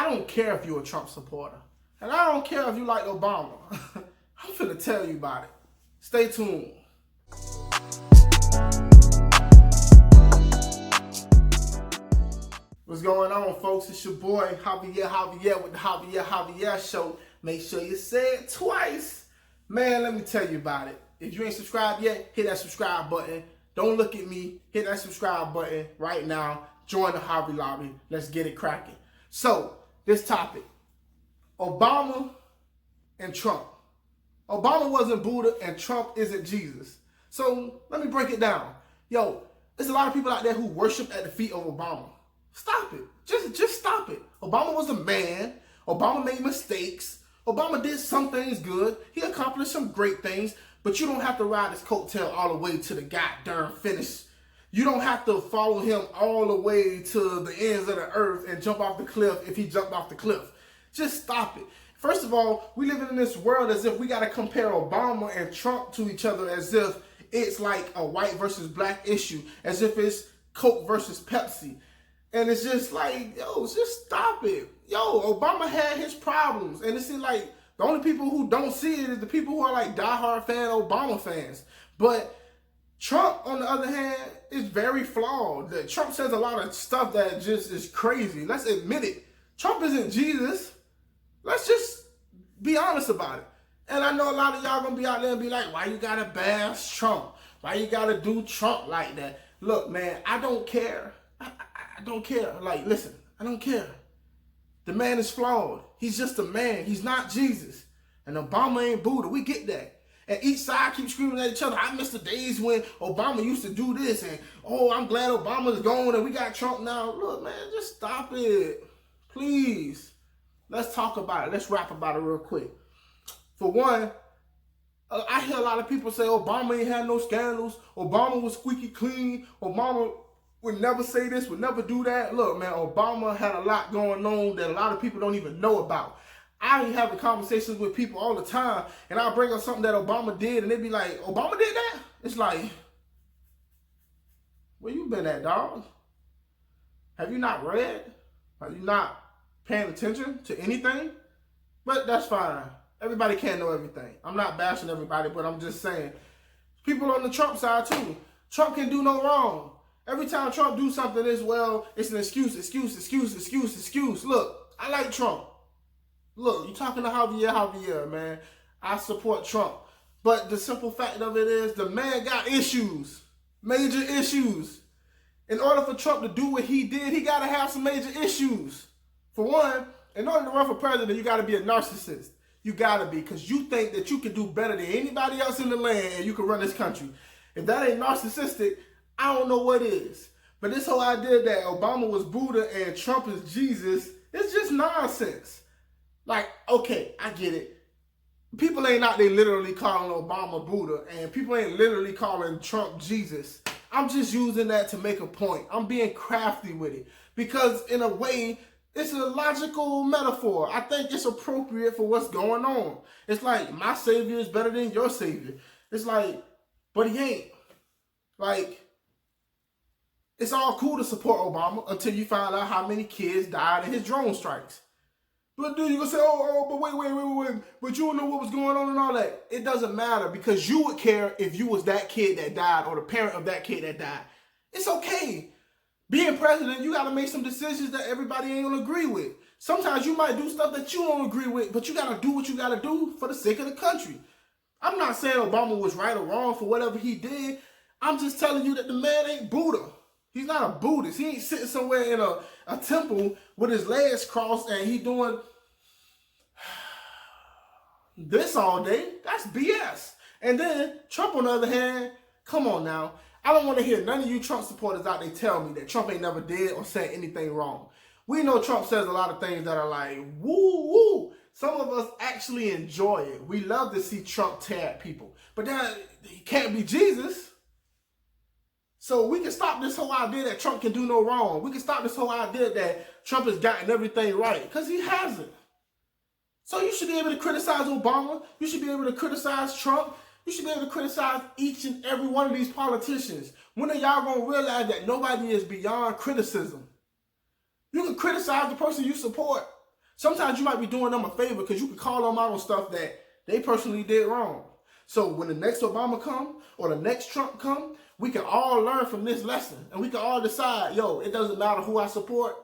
don't care if you're a Trump supporter. And I don't care if you like Obama. I'm finna tell you about it. Stay tuned. What's going on, folks? It's your boy, Javier Javier with the Javier Javier Show. Make sure you say it twice. Man, let me tell you about it. If you ain't subscribed yet, hit that subscribe button. Don't look at me. Hit that subscribe button right now. Join the hobby lobby. Let's get it cracking. So, this topic. Obama and Trump. Obama wasn't Buddha and Trump isn't Jesus. So, let me break it down. Yo, there's a lot of people out there who worship at the feet of Obama. Stop it. Just stop it. Obama was a man. Obama made mistakes. Obama did some things good. He accomplished some great things. But you don't have to ride his coattail all the way to the goddamn finish. You don't have to follow him all the way to the ends of the earth and jump off the cliff if he jumped off the cliff. Just stop it. First of all, we live in this world as if we got to compare Obama and Trump to each other as if it's like a white versus black issue, as if it's Coke versus Pepsi. And it's just like, yo, just stop it. Yo, Obama had his problems. And it's like the only people who don't see it is the people who are like diehard fan Obama fans. But Trump, on the other hand, is very flawed. Trump says a lot of stuff that just is crazy. Let's admit it. Trump isn't Jesus. Let's just be honest about it. And I know a lot of y'all gonna be out there and be like, why you gotta bash Trump? Why you gotta do Trump like that? Look, man, I don't care. I don't care. Like, listen, I don't care. The man is flawed. He's just a man. He's not Jesus. And Obama ain't Buddha. We get that. And each side keeps screaming at each other. I miss the days when Obama used to do this. And, oh, I'm glad Obama's gone and we got Trump now. Look, man, just stop it. Please. Let's talk about it. Let's rap about it real quick. For one, I hear a lot of people say Obama ain't had no scandals. Obama was squeaky clean. Obama would never say this, would never do that. Look, man, Obama had a lot going on that a lot of people don't even know about. I be having conversations with people all the time, and I'll bring up something that Obama did, and they be like, Obama did that? It's like, where you been at, dog? Have you not read? Are you not paying attention to anything? But that's fine. Everybody can't know everything. I'm not bashing everybody, but I'm just saying. People on the Trump side, too. Trump can do no wrong. Every time Trump do something as well, it's an excuse. Look, I like Trump. Look, you talking to Javier, man. I support Trump. But the simple fact of it is the man got issues. Major issues. In order for Trump to do what he did, he got to have some major issues. For one, in order to run for president, you got to be a narcissist. You got to be, because you think that you can do better than anybody else in the land and you can run this country. If that ain't narcissistic, I don't know what is. But this whole idea that Obama was Buddha and Trump is Jesus, it's just nonsense. Like, okay, I get it. People ain't out there literally calling Obama Buddha, and people ain't literally calling Trump Jesus. I'm just using that to make a point. I'm being crafty with it. Because in a way, it's a logical metaphor. I think it's appropriate for what's going on. It's like, my savior is better than your savior. It's like, but he ain't. Like, it's all cool to support Obama until you find out how many kids died in his drone strikes. But then you're going to say, but wait. But you don't know what was going on and all that. It doesn't matter, because you would care if you was that kid that died or the parent of that kid that died. It's okay. Being president, you got to make some decisions that everybody ain't going to agree with. Sometimes you might do stuff that you don't agree with, but you got to do what you got to do for the sake of the country. I'm not saying Obama was right or wrong for whatever he did. I'm just telling you that the man ain't Buddha. He's not a Buddhist. He ain't sitting somewhere in a temple with his legs crossed and he doing this all day. That's BS. And then Trump, on the other hand, come on now. I don't want to hear none of you Trump supporters out there tell me that Trump ain't never did or said anything wrong. We know Trump says a lot of things that are like, woo. Some of us actually enjoy it. We love to see Trump tear at people. But that he can't be Jesus. So we can stop this whole idea that Trump can do no wrong. We can stop this whole idea that Trump has gotten everything right, because he hasn't. So you should be able to criticize Obama. You should be able to criticize Trump. You should be able to criticize each and every one of these politicians. When are y'all going to realize that nobody is beyond criticism? You can criticize the person you support, Sometimes you might be doing them a favor because you can call them out on stuff that they personally did wrong. So when the next Obama come or the next Trump come, we can all learn from this lesson. And we can all decide, yo, it doesn't matter who I support.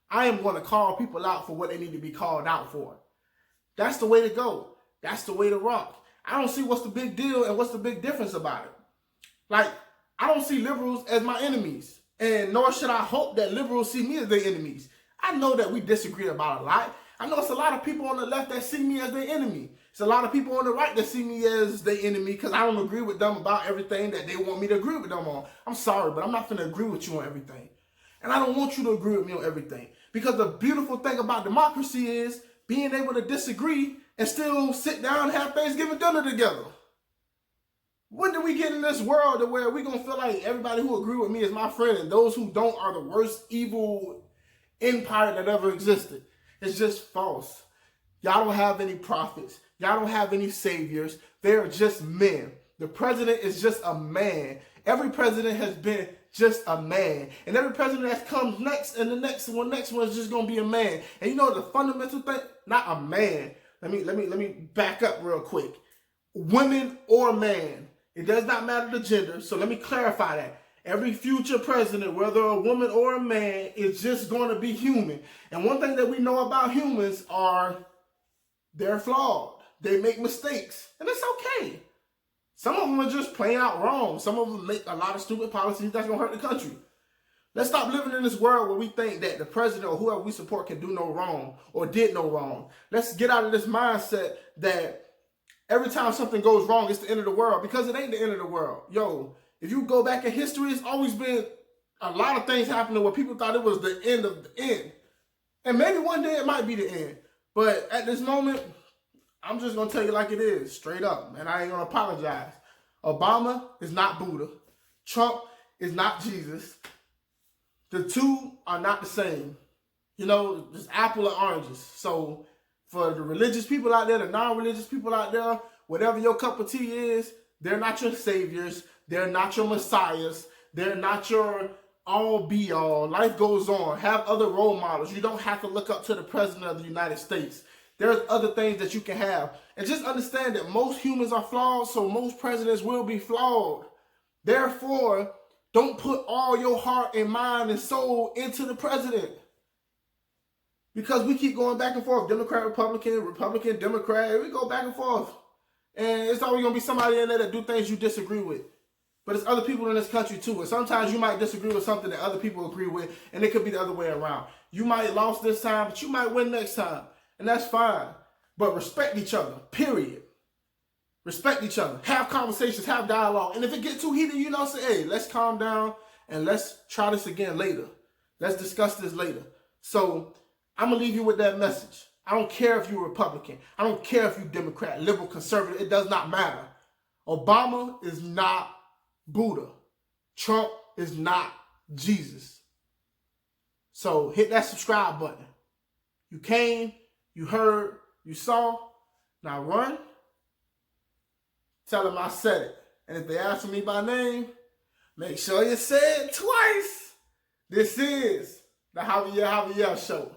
I am going to call people out for what they need to be called out for. That's the way to go. That's the way to rock. I don't see what's the big deal and what's the big difference about it. Like, I don't see liberals as my enemies. And nor should I hope that liberals see me as their enemies. I know that we disagree about a lot. I know it's a lot of people on the left that see me as their enemy. It's a lot of people on the right that see me as their enemy because I don't agree with them about everything that they want me to agree with them on. I'm sorry, but I'm not going to agree with you on everything. And I don't want you to agree with me on everything. Because the beautiful thing about democracy is being able to disagree and still sit down and have Thanksgiving dinner together. When did we get in this world to where we're going to feel like everybody who agree with me is my friend and those who don't are the worst evil empire that ever existed? It's just false. Y'all don't have any prophets. Y'all don't have any saviors. They're just men. The president is just a man. Every president has been just a man. And every president that comes next and the next one is just going to be a man. And you know the fundamental thing? Not a man. Let me back up real quick. Women or man. It does not matter the gender. So let me clarify that. Every future president, whether a woman or a man, is just going to be human. And one thing that we know about humans are they're flawed. They make mistakes. And it's okay. Some of them are just plain out wrong. Some of them make a lot of stupid policies that's going to hurt the country. Let's stop living in this world where we think that the president or whoever we support can do no wrong or did no wrong. Let's get out of this mindset that every time something goes wrong, it's the end of the world, because it ain't the end of the world. Yo, if you go back in history, it's always been a lot of things happening where people thought it was the end of the end. And maybe one day it might be the end. But at this moment, I'm just going to tell you like it is, straight up. And I ain't going to apologize. Obama is not Buddha. Trump is not Jesus. The two are not the same. You know, it's apple and oranges. So for the religious people out there, the non-religious people out there, whatever your cup of tea is, they're not your saviors. They're not your messiahs. They're not your all-be-all. Life goes on. Have other role models. You don't have to look up to the president of the United States. There's other things that you can have. And just understand that most humans are flawed, so most presidents will be flawed. Therefore, don't put all your heart and mind and soul into the president. Because we keep going back and forth. Democrat, Republican, Republican, Democrat. We go back and forth. And it's always going to be somebody in there that do things you disagree with. But it's other people in this country too. And sometimes you might disagree with something that other people agree with. And it could be the other way around. You might lose this time, but you might win next time. And that's fine. But respect each other. Period. Respect each other. Have conversations. Have dialogue. And if it gets too heated, you know, say, hey, let's calm down. And let's try this again later. Let's discuss this later. So I'm going to leave you with that message. I don't care if you're Republican. I don't care if you're Democrat, liberal, conservative. It does not matter. Obama is not Buddha. Trump is not Jesus. So hit that subscribe button. You came, you heard, you saw. Now run. Tell them I said it. And if they ask me by name, make sure you say it twice. This is the Javier Javier Show.